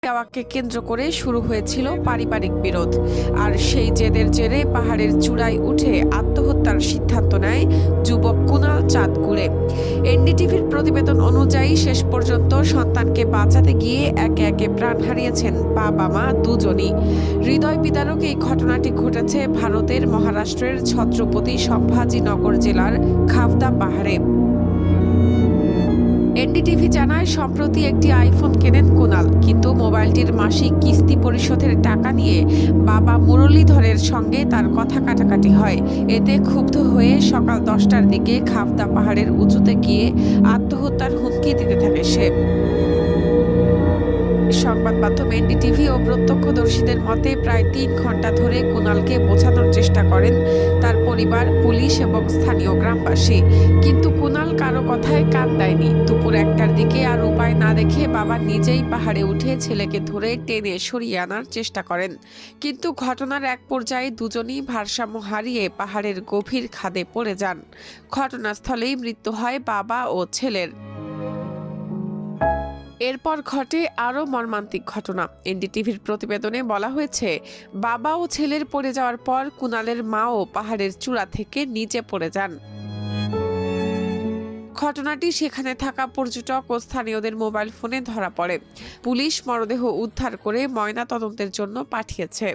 দেওয়াকে কেন্দ্র করে শুরু হয়েছিল পারিবারিক বিরোধ। আর সেই জেদের জেরে পাহাড়ের চূড়ায় উঠে আত্মহত্যার সিদ্ধান্ত নেয় যুবক কুনাল চাঁদকুড়ে। এনডিটিভির প্রতিবেদন অনুযায়ী শেষ পর্যন্ত সন্তানকে বাঁচাতে গিয়ে একে একে প্রাণ হারিয়েছেন বাবা মা দুজনই। হৃদয় বিদারক এই ঘটনাটি ঘটেছে ভারতের মহারাষ্ট্রের ছত্রপতি সম্ভাজিনগর জেলার খাফদা পাহাড়ে। এনডিটিভি জানায়, সম্প্রতি একটি আইফোন কেনেন কুনাল, কিন্তু মোবাইলটির মাসিক কিস্তি পরিশোধের টাকা নিয়ে বাবা মুরলীধরের সঙ্গে তার কথা কাটাকাটি হয়। এতে ক্ষুব্ধ হয়ে সকাল 10টার দিকে খাফদা পাহাড়ের উঁচুতে গিয়ে আত্মহত্যার হুমকি দিতে থাকে সে। সংবাদ মাধ্যম এনডিটিভি ও প্রত্যক্ষদর্শীদের মতে প্রায় 3 ঘন্টা ধরে কুনালকে বোঝানোর চেষ্টা করেন তার পরিবার, পুলিশ এবং স্থানীয় গ্রামবাসী, কিন্তু কুনাল কারো কথায় কান দেয়নি। দুপুর 1টার দিকে আর উপায় না দেখে বাবা নিজেই পাহাড়ে উঠে ছেলেকে ধরে টেনে সরিয়ে আনার চেষ্টা করেন, কিন্তু ঘটনার এক পর্যায়ে দুজনই ভারসাম্য হারিয়ে পাহাড়ের গভীর খাদে পড়ে যান। ঘটনাস্থলেই মৃত্যু হয় বাবা ও ছেলের। এরপর ঘটে আরও মর্মান্তিক ঘটনা। এনডিটিভির প্রতিবেদনে বলা হয়েছে, বাবা ও ছেলের পড়ে যাওয়ার পর কুনালের মাও পাহাড়ের চূড়া থেকে নিচে পড়ে যান। ঘটনাটি সেখানে থাকা পর্যটক ও স্থানীয়দের মোবাইল ফোনে ধরা পড়ে। পুলিশ মরদেহ উদ্ধার করে ময়নাতদন্তের জন্য পাঠিয়েছে।